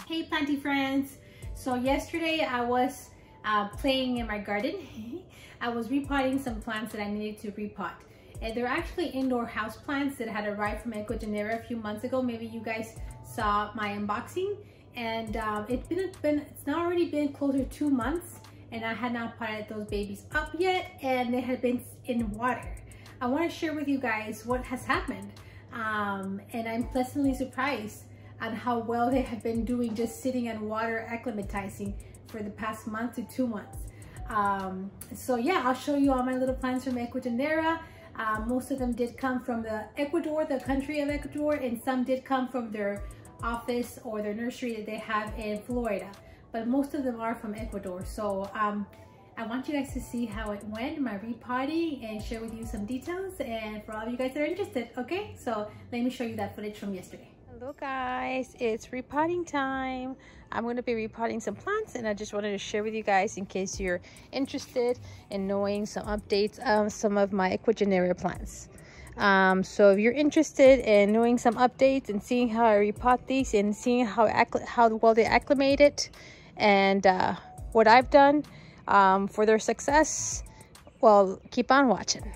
Hey planty friends! So yesterday I was playing in my garden. I was repotting some plants that I needed to repot. And they're actually indoor house plants that had arrived from Ecuagenera a few months ago. Maybe you guys saw my unboxing. And it's now already been closer to 2 months and I had not potted those babies up yet and they had been in water. I want to share with you guys what has happened. And I'm pleasantly surprised on how well they have been doing just sitting in water acclimatizing for the past month to 2 months. So yeah, I'll show you all my little plants from Ecuagenera. Most of them did come from the country of Ecuador, and some did come from their office or their nursery that they have in Florida. But most of them are from Ecuador. So I want you guys to see how it went, my repotting, and share with you some details. And for all of you guys that are interested, okay? So let me show you that footage from yesterday. Hello guys, it's repotting time. I'm going to be repotting some plants and I just wanted to share with you guys in case you're interested in knowing some updates of some of my Ecuagenera plants. So if you're interested in knowing some updates and seeing how I repot these and seeing how well they acclimated and what I've done for their success, well, keep on watching.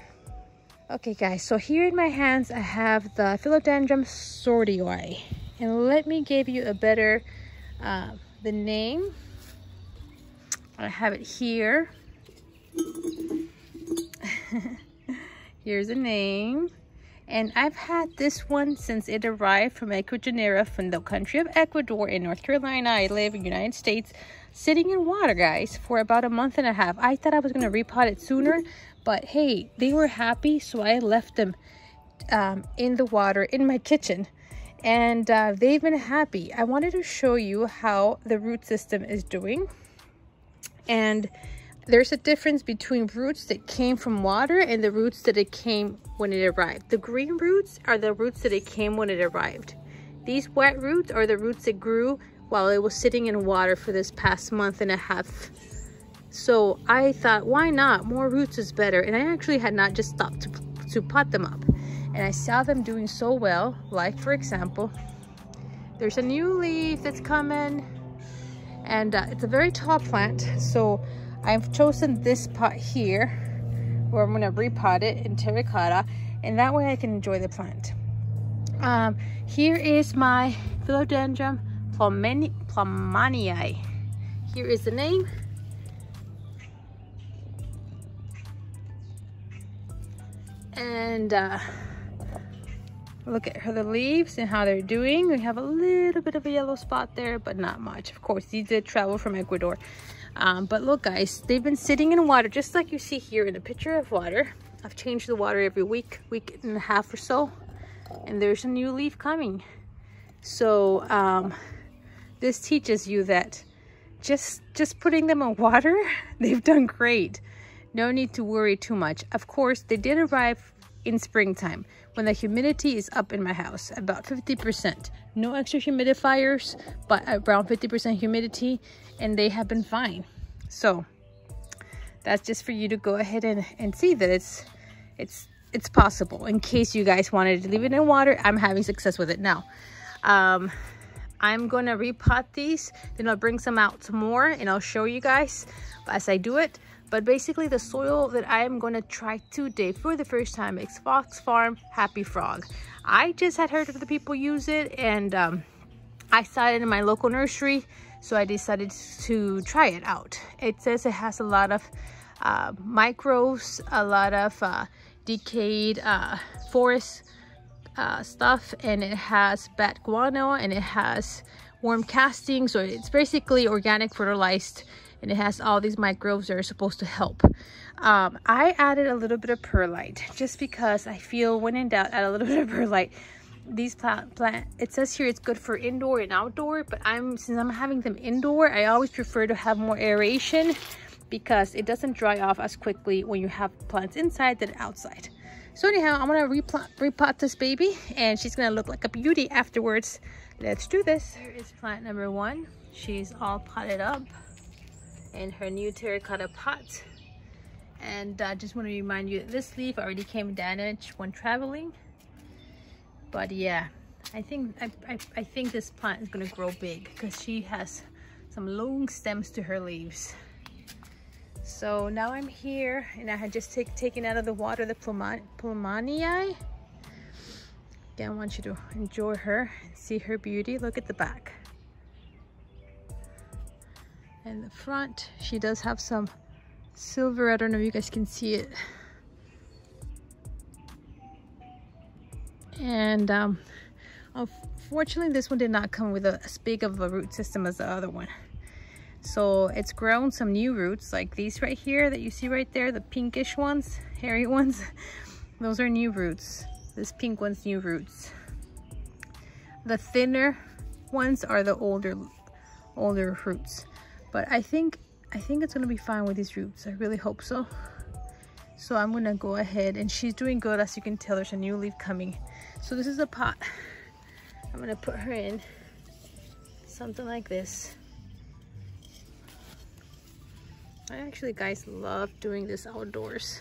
Okay guys, so here in my hands I have the philodendron sortii, and let me give you a better the name. I have it here. Here's the name, and I've had this one since it arrived from Ecuagenera from the country of Ecuador in North Carolina. I live in the United States, sitting in water guys for about a month and a half. I thought I was going to repot it sooner, but hey, they were happy, so I left them in the water in my kitchen, and they've been happy. I wanted to show you how the root system is doing, and there's a difference between roots that came from water and the roots that it came when it arrived. The green roots are the roots that it came when it arrived. These wet roots are the roots that grew while it was sitting in water for this past month and a half. So I thought, why not? More roots is better. And I actually had not just stopped to pot them up. And I saw them doing so well. Like, for example, there's a new leaf that's coming. And it's a very tall plant. So I've chosen this pot here, where I'm going to repot it in terracotta. And that way I can enjoy the plant. Here is my philodendron plumanii. Here is the name. And look at the leaves and how they're doing. We have a little bit of a yellow spot there, but not much. Of course, these did travel from Ecuador. But look guys, they've been sitting in water just like you see here in the picture of water. I've changed the water every week and a half or so, and there's a new leaf coming. So this teaches you that just putting them in water, they've done great. No need to worry too much. Of course, they did arrive in springtime when the humidity is up in my house, about 50%. No extra humidifiers, but around 50% humidity, and they have been fine. So that's just for you to go ahead and see that it's possible. In case you guys wanted to leave it in water, I'm having success with it now. I'm gonna repot these, then I'll bring some out some more and I'll show you guys as I do it. But basically the soil that I am going to try today for the first time is Fox Farm Happy Frog. I just had heard of the people use it, and I saw it in my local nursery, so I decided to try it out. It says it has a lot of microbes, a lot of decayed forest stuff, and it has bat guano, and it has worm casting, so it's basically organic fertilized. And it has all these microbes that are supposed to help. I added a little bit of perlite just because I feel when in doubt, add a little bit of perlite. These plant, it says here it's good for indoor and outdoor, but since I'm having them indoor, I always prefer to have more aeration because it doesn't dry off as quickly when you have plants inside than outside. So anyhow, I'm gonna repot this baby, and she's gonna look like a beauty afterwards. Let's do this. Here is plant number 1. She's all potted up in her new terracotta pot, and I just want to remind you that this leaf already came damaged when traveling, but yeah, I think this plant is gonna grow big because she has some long stems to her leaves. So now I'm here and I had just taken out of the water the Plumanii. Again, I want you to enjoy her and see her beauty. Look at the back. And the front, she does have some silver. I don't know if you guys can see it. And unfortunately, this one did not come with as big of a root system as the other one. So it's grown some new roots like these right here that you see right there, the pinkish ones, hairy ones. Those are new roots. This pink one's new roots. The thinner ones are the older roots. But I think it's gonna be fine with these roots. I really hope so. So I'm gonna go ahead, and she's doing good. As you can tell, there's a new leaf coming. So this is a pot. I'm gonna put her in something like this. I actually, guys, love doing this outdoors.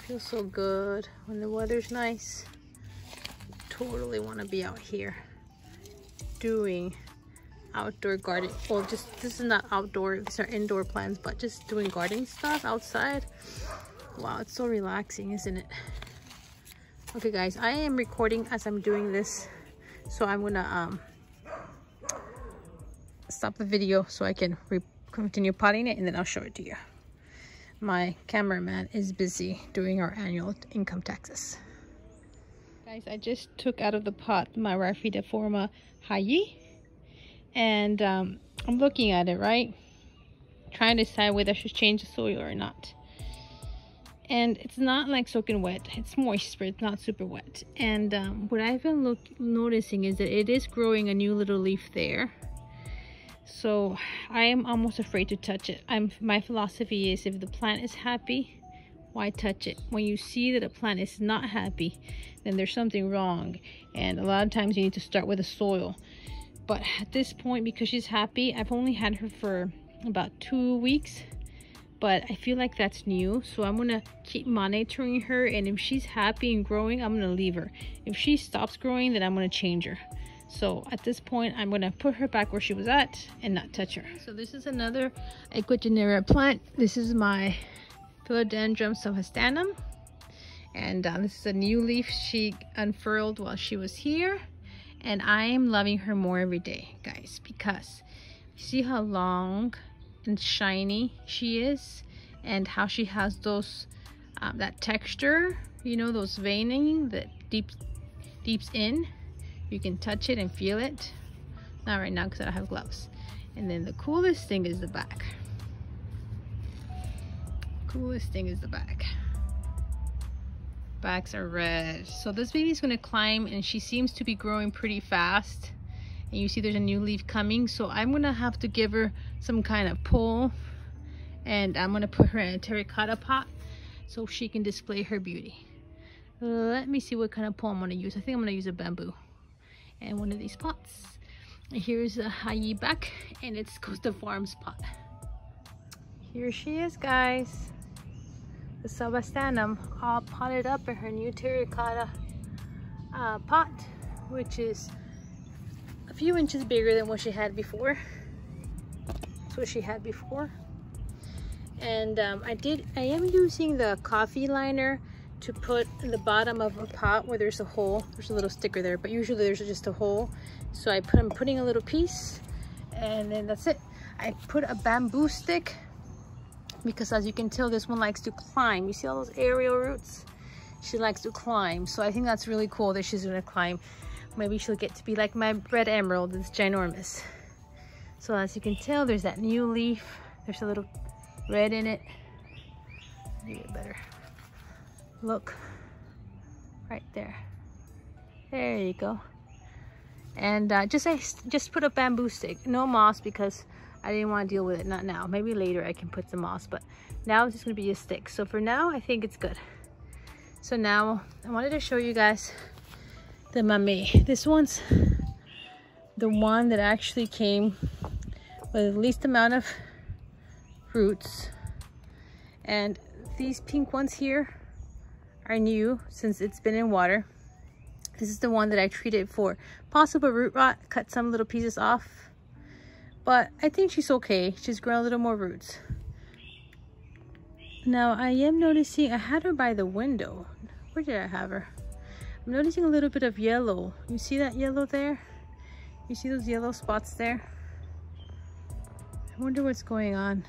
Feels so good when the weather's nice. Totally want to be out here doing outdoor gardening. Well, this is not outdoor, these are indoor plants, but just doing gardening stuff outside. Wow, it's so relaxing, isn't it? Okay, guys, I am recording as I'm doing this, so I'm gonna stop the video so I can continue potting it, and then I'll show it to you. My cameraman is busy doing our annual income taxes. Guys, I just took out of the pot my Raphidiforma Hayi, and I'm looking at it, right? Trying to decide whether I should change the soil or not. And it's not like soaking wet, it's moist, but it's not super wet. And what I've been noticing is that it is growing a new little leaf there. So I am almost afraid to touch it. My philosophy is, if the plant is happy, why touch it? When you see that a plant is not happy, then there's something wrong. And a lot of times you need to start with the soil. But at this point, because she's happy, I've only had her for about 2 weeks. But I feel like that's new. So I'm gonna keep monitoring her. And if she's happy and growing, I'm gonna leave her. If she stops growing, then I'm gonna change her. So at this point, I'm gonna put her back where she was at and not touch her. So this is another Ecuagenera plant. This is my philodendron subhastanum. And this is a new leaf she unfurled while she was here. And I am loving her more every day, guys, because you see how long and shiny she is, and how she has those, that texture, you know, those veining that deeps in. You can touch it and feel it. Not right now because I don't have gloves. And then the coolest thing is the back. Coolest thing is the back. Backs are red. So this baby's gonna climb, and she seems to be growing pretty fast. And you see there's a new leaf coming. So I'm gonna have to give her some kind of pull. And I'm gonna put her in a terracotta pot so she can display her beauty. Let me see what kind of pole I'm gonna use. I think I'm gonna use a bamboo and one of these pots. And here's a Hayi back, and it's Costa Farms pot. Here she is, guys. The subhastanum all potted up in her new terracotta pot, which is a few inches bigger than what she had before. That's what she had before. And I am using the coffee liner to put in the bottom of a pot where there's a hole. There's a little sticker there, but usually there's just a hole. So I'm putting a little piece, and then that's it. I put a bamboo stick because, as you can tell, this one likes to climb. You see all those aerial roots? She likes to climb. So I think that's really cool that she's gonna climb. Maybe she'll get to be like my red emerald. It's ginormous. So as you can tell, there's that new leaf. There's a little red in it. Let me get better. Look, right there. There you go. And just put a bamboo stick, no moss, because I didn't want to deal with it. Not now. Maybe later I can put some moss, but now it's just gonna be a stick. So for now, I think it's good. So now I wanted to show you guys the Macrame. This one's the one that actually came with the least amount of roots, and these pink ones here are new since it's been in water. This is the one that I treated for possible root rot, cut some little pieces off. But I think she's okay. She's grown a little more roots. Now I am noticing, I had her by the window. Where did I have her? I'm noticing a little bit of yellow. You see that yellow there? You see those yellow spots there? I wonder what's going on.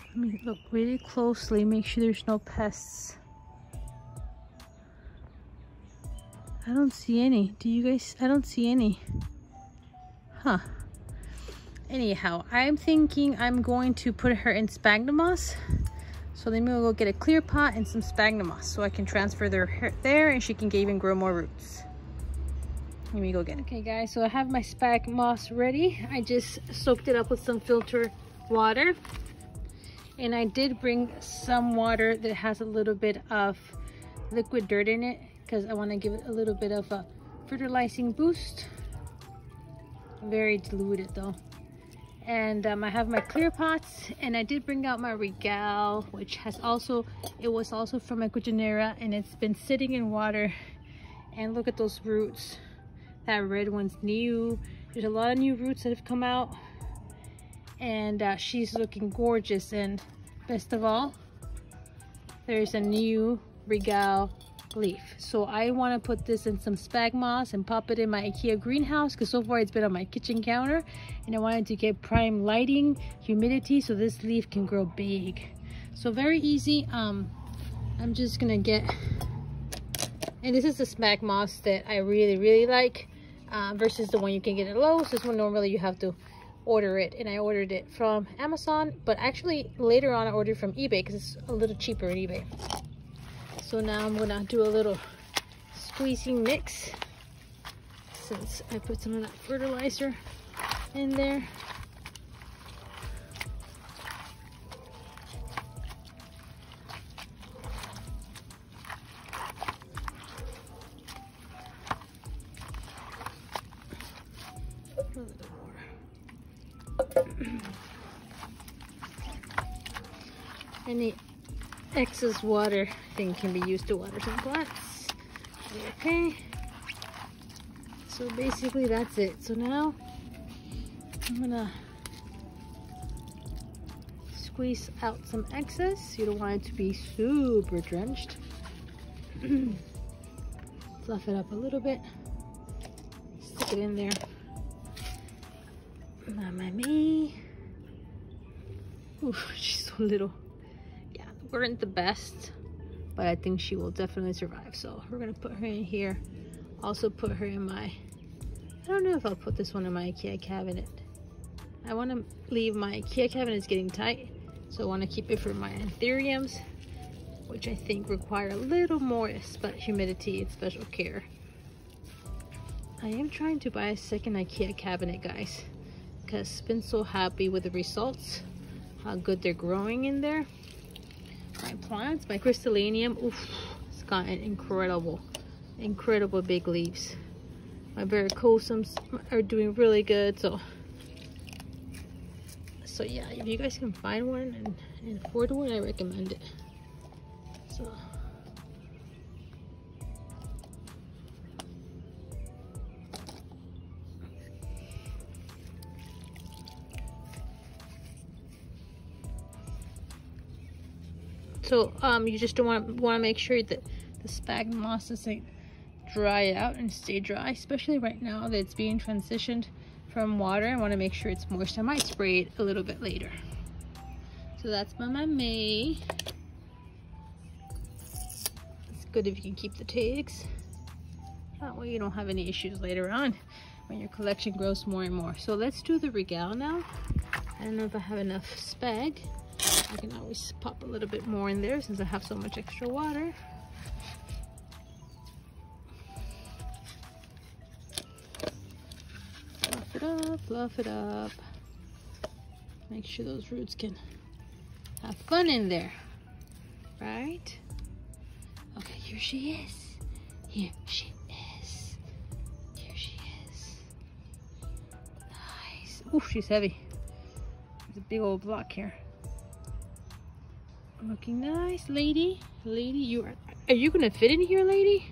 Let me look really closely, make sure there's no pests. I don't see any. Do you guys? I don't see any. Huh. Anyhow, I'm thinking I'm going to put her in sphagnum moss. So let me go get a clear pot and some sphagnum moss so I can transfer her there and she can even grow more roots. Let me go get it. Okay guys, so I have my spag moss ready. I just soaked it up with some filter water. And I did bring some water that has a little bit of liquid dirt in it because I want to give it a little bit of a fertilizing boost. Very diluted though. And I have my clear pots, and I did bring out my regal, which has also, it was also from Ecuagenera, and it's been sitting in water. And look at those roots. That red one's new. There's a lot of new roots that have come out, and she's looking gorgeous. And best of all, there's a new regal leaf. So I want to put this in some spag moss and pop it in my IKEA greenhouse, because so far it's been on my kitchen counter, and I wanted to get prime lighting, humidity, so this leaf can grow big. So very easy. I'm just gonna get, and this is the spag moss that I really like, versus the one you can get at Lowe's. This one normally you have to order it, and I ordered it from Amazon, but actually later on I ordered from eBay because it's a little cheaper on eBay. So now I'm gonna do a little squeezing mix, since I put some of that fertilizer in there. A little more. Any excess water thing can be used to water some plants. Okay, so basically that's it. So now I'm gonna squeeze out some excess. You don't want it to be super drenched. Fluff it up a little bit, stick it in there. Mamma. Oof, she's so little. Weren't the best, but I think she will definitely survive. So we're gonna put her in here. Also put her in my, I don't know if I'll put this one in my IKEA cabinet. I want to leave my IKEA cabinet is getting tight, so I want to keep it for my anthuriums, which I think require a little more humidity and special care. I am trying to buy a second IKEA cabinet, guys, because I've been so happy with the results, how good they're growing in there. My plants, my crystallinium, oof, it's gotten incredible big leaves. My varicosums are doing really good. So yeah, if you guys can find one and afford one, I recommend it. So you just don't want to make sure that the sphagnum moss doesn't dry out and stay dry, especially right now that it's being transitioned from water. I want to make sure it's moist. I might spray it a little bit later. So that's Mama May. It's good if you can keep the tags. That way you don't have any issues later on when your collection grows more and more. So let's do the regal now. I don't know if I have enough spag. I can always pop a little bit more in there since I have so much extra water. Fluff it up, fluff it up. Make sure those roots can have fun in there, right? Okay, here she is. Here she is. Here she is. Nice. Ooh, she's heavy. There's a big old block here. Looking nice, lady. Lady, are you gonna fit in here, lady?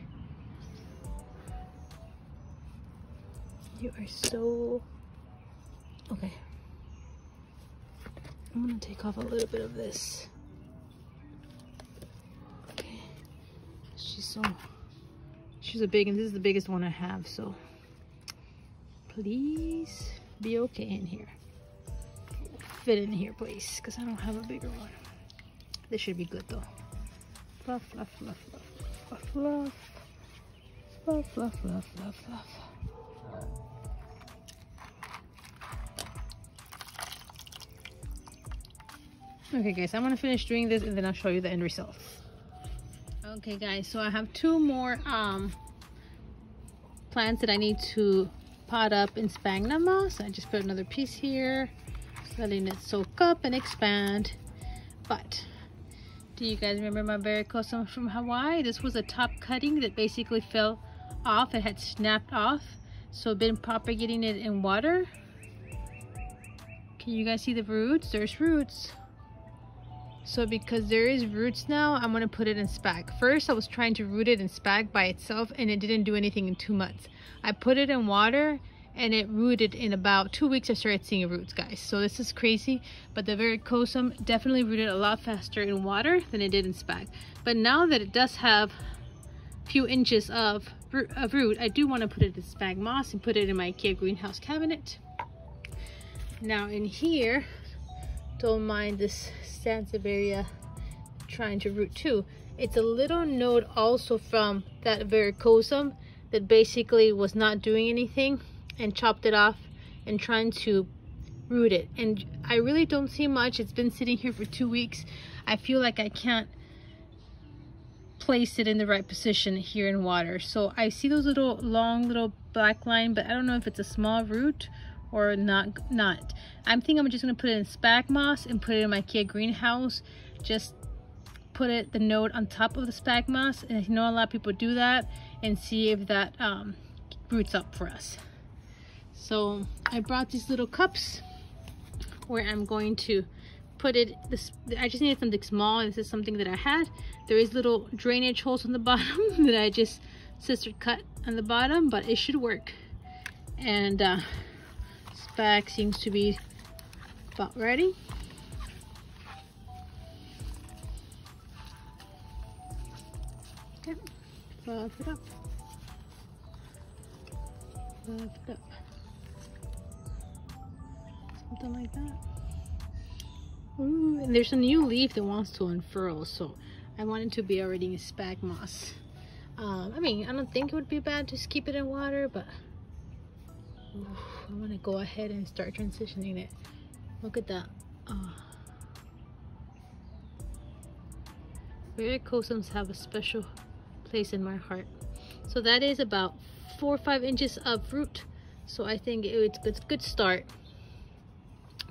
You are so... Okay. I'm gonna take off a little bit of this. Okay. She's a big, and this is the biggest one I have, so please be okay in here. Fit in here, please, because I don't have a bigger one. This should be good though. Fluff, fluff, fluff, fluff, fluff, fluff, fluff, fluff, fluff, fluff. Okay guys, I'm gonna finish doing this and then I'll show you the end result. Okay guys, so I have two more plants that I need to pot up in sphagnum moss. I just put another piece here, letting it soak up and expand. But do you guys remember my varicosum from Hawaii? This was a top cutting that basically fell off. It had snapped off, so I've been propagating it in water. Can you guys see the roots? There's roots. So because there is roots now, I'm going to put it in spag. First, I was trying to root it in spag by itself and it didn't do anything in 2 months. I put it in water and it rooted in about 2 weeks. I started seeing roots, guys. So this is crazy, but the varicosum definitely rooted a lot faster in water than it did in spag. But now that it does have a few inches of root, I do want to put it in spag moss and put it in my IKEA greenhouse cabinet. Now in here, don't mind this Sansevieria trying to root too. It's a little node also from that varicosum that basically was not doing anything and chopped it off and trying to root it. And I really don't see much. It's been sitting here for 2 weeks. I feel like I can't place it in the right position here in water. So I see those little long little black line, but I don't know if it's a small root or not. I'm thinking I'm just gonna put it in spag moss and put it in my IKEA greenhouse. Just put the node on top of the spag moss, and I know a lot of people do that, and see if that roots up for us. So I brought these little cups where I'm going to put it. I just needed something small, and this is something that I had. There is little drainage holes on the bottom that I just scissor cut on the bottom, but it should work. And spag seems to be about ready. Okay, fluff it up. Fluff it up. Something like that. Ooh, and there's a new leaf that wants to unfurl, so I want it to be already in spag moss. I mean, I don't think it would be bad to just keep it in water, but ooh, I want to go ahead and start transitioning it. Look at that. Varicosums have a special place in my heart. So that is about 4 or 5 inches of root. So I think it's a good start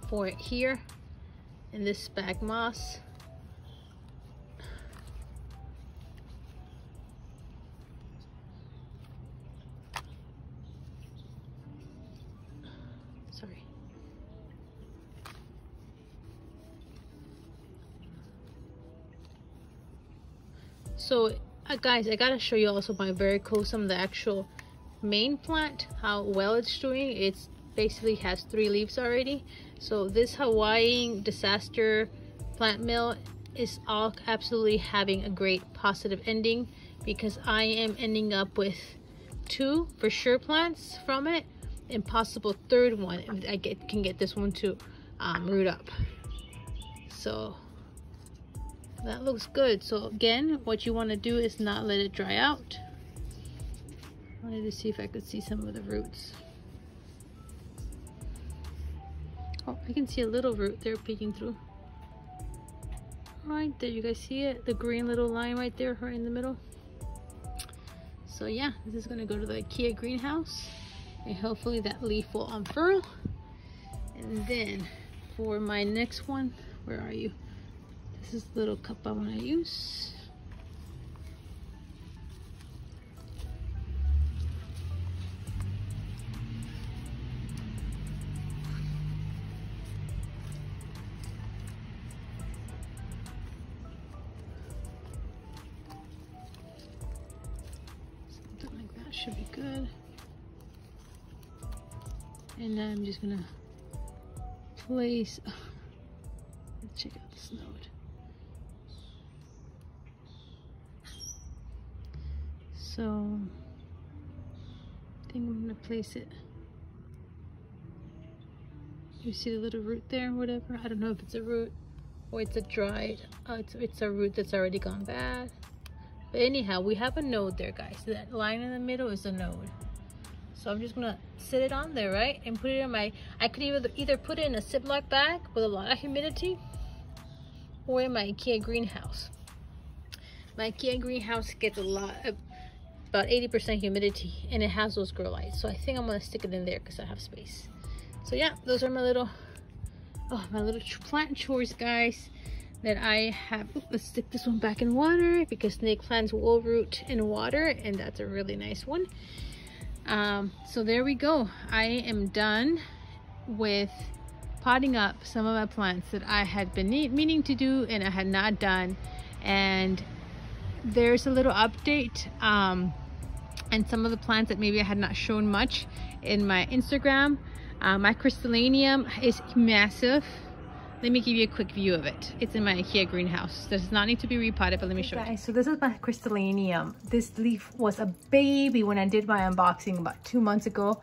for it here in this spag moss. Sorry. So guys, I gotta show you also my varicosum, the actual main plant, how well it's doing. It's basically has 3 leaves already. So this Hawaiian disaster plant mill is all absolutely having a great positive ending, because I am ending up with 2 for sure plants from it, and possible 3rd one if I can get this one to root up. So that looks good. So again, what you want to do is not let it dry out. I wanted to see if I could see some of the roots. Oh, I can see a little root there peeking through. Right there, you guys see it? The green little line right there, right in the middle. So yeah, this is gonna go to the IKEA greenhouse, and hopefully that leaf will unfurl. And then for my next one, where are you? This is the little cup I want to use. Something like that should be good. And then I'm just gonna place, let's check out this node. So I think I'm gonna place it. You see the little root there, whatever. I don't know if it's a root or it's a dried. It's a root that's already gone bad. But anyhow, we have a node there, guys. So that line in the middle is a node. So I'm just gonna sit it on there, right? And put it in my, I could either put it in a Ziploc bag with a lot of humidity or in my IKEA greenhouse. My IKEA greenhouse gets a lot of, about 80% humidity, and it has those grow lights. So I think I'm gonna stick it in there because I have space. So yeah, those are my little, plant chores, guys, that I have. Ooh, let's stick this one back in water because snake plants will root in water, and that's a really nice one. So there we go. I am done with potting up some of my plants that I had been meaning to do and I had not done. And there's a little update and some of the plants that maybe I had not shown much in my Instagram. My crystallinium is massive. Let me give you a quick view of it. It's in my IKEA greenhouse. Does not need to be repotted, but let me show you. Guys, so this is my crystallinium. This leaf was a baby when I did my unboxing about 2 months ago.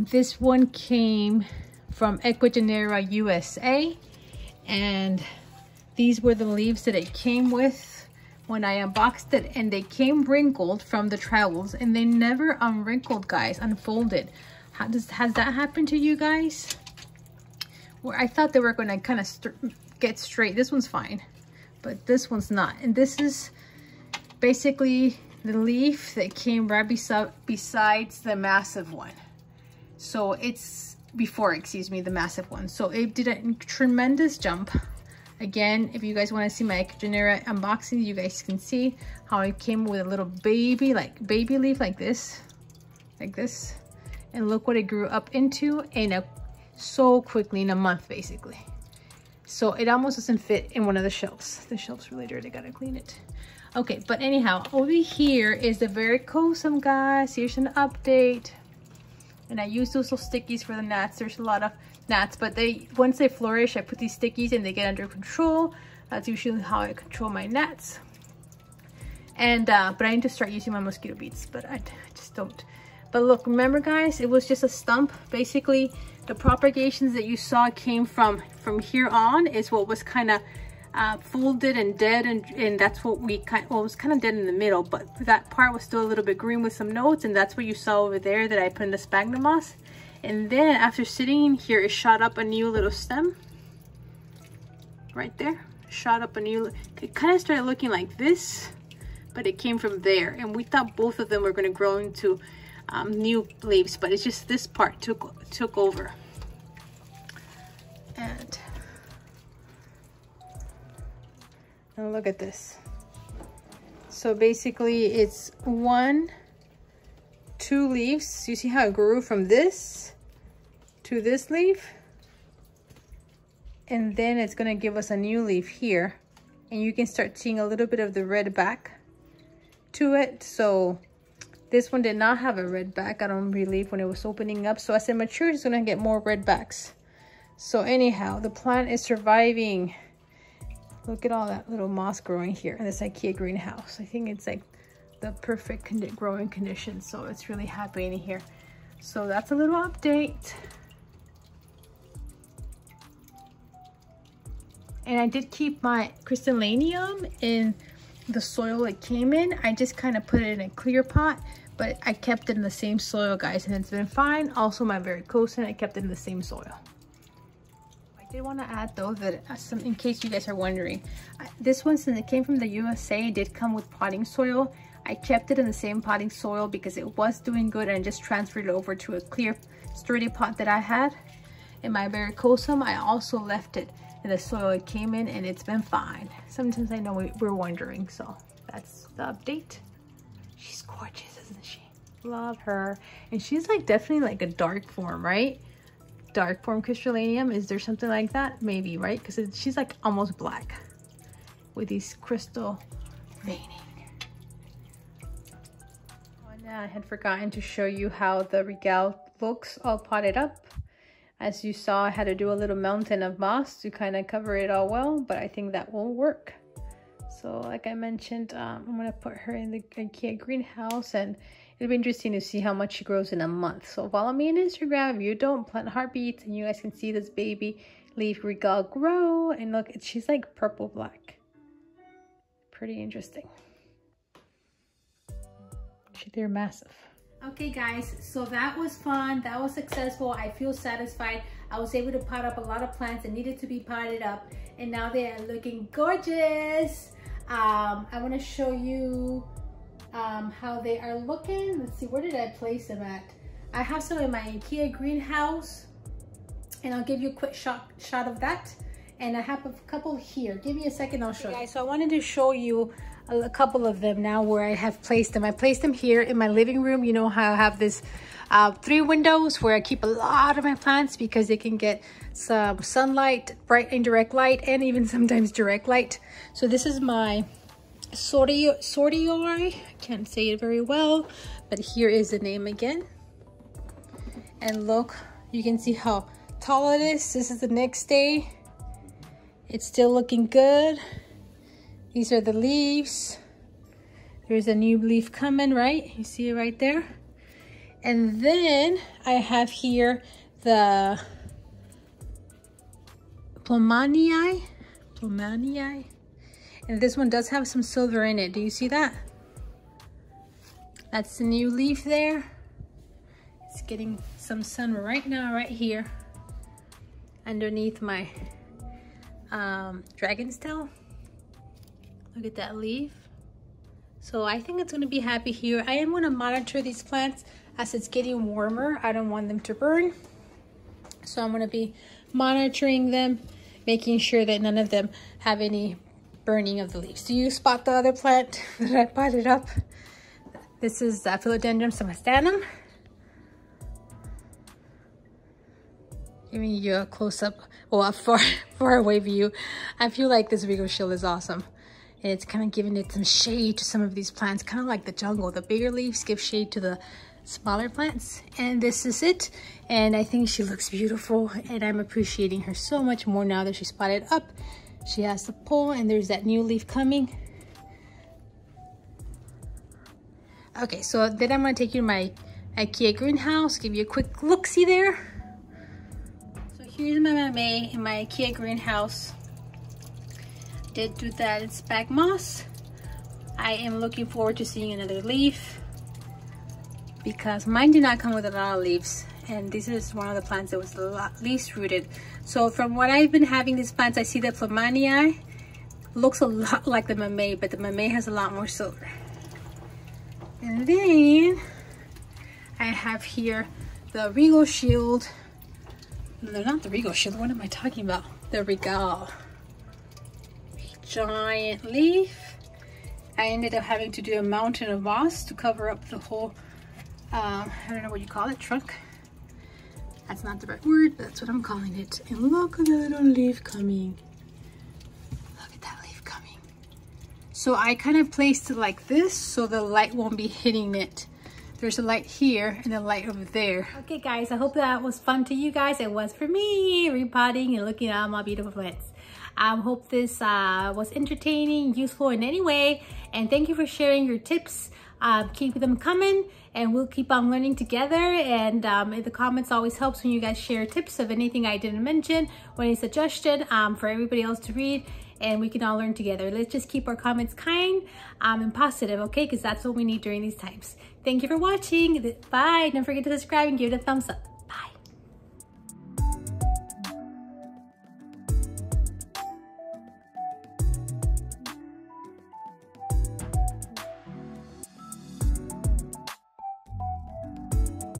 This one came from Ecuagenera, USA. And these were the leaves that it came with when I unboxed it. And they came wrinkled from the travels. And they never unwrinkled, guys, unfolded. Has that happened to you guys? Where I thought they were going to kind of get straight. This one's fine, but this one's not. And this is basically the leaf that came right besides the massive one. So it's before, excuse me, the massive one. So it did a tremendous jump. Again, if you guys want to see my Ecuagenera unboxing, you guys can see how it came with a little baby leaf like this. And look what it grew up into so quickly, in a month basically. So it almost doesn't fit in one of the shelves. The shelf's really dirty, gotta clean it. Okay, but anyhow, over here is the varicosum, guys. Here's an update. And I use those little stickies for the gnats. There's a lot of gnats, but once they flourish, I put these stickies and they get under control. That's usually how I control my gnats. And but I need to start using my mosquito beads, but I just don't. But look, remember guys, it was just a stump. Basically, the propagations that you saw came from here on is what was kind of folded and dead, and that's what it was kind of dead in the middle, but that part was still a little bit green with some nodes, and that's what you saw over there that I put in the sphagnum moss. And then after sitting in here, it shot up a new little stem right there. Shot up a new, it kind of started looking like this, but it came from there, and we thought both of them were going to grow into new leaves, but it's just this part took over. And now look at this. So basically it's 1, 2 leaves. You see how it grew from this to this leaf, and then it's going to give us a new leaf here, and you can start seeing a little bit of the red back to it. So this one did not have a red back, I don't believe, when it was opening up. So as it matures, it's gonna get more red backs. So anyhow, the plant is surviving. Look at all that little moss growing here in this IKEA greenhouse. I think it's like the perfect growing conditions. So it's really happy in here. So that's a little update. And I did keep my crystallinium in the soil it came in. I just kind of put it in a clear pot, but I kept it in the same soil, guys, and it's been fine. Also my varicosum, I kept it in the same soil. I did want to add though that in case you guys are wondering, this one, since it came from the USA, it did come with potting soil. I kept it in the same potting soil because it was doing good, and just transferred it over to a clear sturdy pot that I had. In my varicosum, I also left it in the soil it came in, and it's been fine. Sometimes I know we're wondering, so that's the update. She's gorgeous, isn't she? Love her. And she's like definitely like a dark form, right? Dark form crystallinium. Is there something like that? Maybe, right? Because she's like almost black with these crystal veining. Oh, and I had forgotten to show you how the regale looks all potted up. As you saw, I had to do a little mountain of moss to kind of cover it all well, but I think that will work. So like I mentioned, I'm going to put her in the IKEA greenhouse, and it'll be interesting to see how much she grows in a month. So follow me on Instagram if you don't, PlantHeartbeats, and you guys can see this baby leaf regal grow. And look, she's like purple black. Pretty interesting. They're massive. Okay guys, so that was fun. That was successful. I feel satisfied. I was able to pot up a lot of plants that needed to be potted up, and now they are looking gorgeous. I want to show you how they are looking. Let's see, where did I place them at? I have some in my IKEA greenhouse, and I'll give you a quick shot of that. And I have a couple here. Give me a second, I'll show you guys. So I wanted to show you a couple of them now where I have placed them. I placed them here in my living room. You know how I have this 3 windows where I keep a lot of my plants because they can get some sunlight, bright indirect light, and even sometimes direct light. So this is my sortioi. I can't say it very well, but here is the name again. And look, you can see how tall it is. This is the next day. It's still looking good. These are the leaves. There's a new leaf coming, right? You see it right there. And then I have here the plumanii. And this one does have some silver in it. Do you see that? That's the new leaf there. It's getting some sun right now, right here, underneath my dragon's tail. Look at that leaf. So I think it's going to be happy here. I am going to monitor these plants as it's getting warmer. I don't want them to burn, so I'm going to be monitoring them, making sure that none of them have any burning of the leaves. Do you spot the other plant that I potted up? This is philodendron samastanum. Giving you a close-up, well, a far away view. I feel like this Regal Shield is awesome. And it's kind of giving it some shade to some of these plants, kind of like the jungle. The bigger leaves give shade to the smaller plants. And this is it. And I think she looks beautiful. And I'm appreciating her so much more now that she's potted up. She has the pole, and there's that new leaf coming. Okay, so then I'm going to take you to my IKEA greenhouse, give you a quick look-see there. So here's my Macrame in my IKEA greenhouse. Did do that spag moss. I am looking forward to seeing another leaf because mine did not come with a lot of leaves, and this is one of the plants that was least rooted. So from what I've been having these plants, I see that plumanii looks a lot like the Macrame, but the Macrame has a lot more silver. And then I have here the Regal Shield. No, not the Regal Shield. What am I talking about? The Regal. Giant leaf. I ended up having to do a mountain of moss to cover up the whole I don't know what you call it, trunk. That's not the right word, but that's what I'm calling it. And look at the little leaf coming. Look at that leaf coming. So I kind of placed it like this so the light won't be hitting it. There's a light here and a light over there. Okay guys, I hope that was fun to you guys. It was for me, repotting and looking at all my beautiful plants. Hope this was entertaining, useful in any way, and thank you for sharing your tips. Keep them coming, and we'll keep on learning together. And in the comments always helps when you guys share tips of anything I didn't mention or any suggestion for everybody else to read, and we can all learn together. Let's just keep our comments kind and positive, okay? Because that's what we need during these times. Thank you for watching. Bye. Don't forget to subscribe and give it a thumbs up.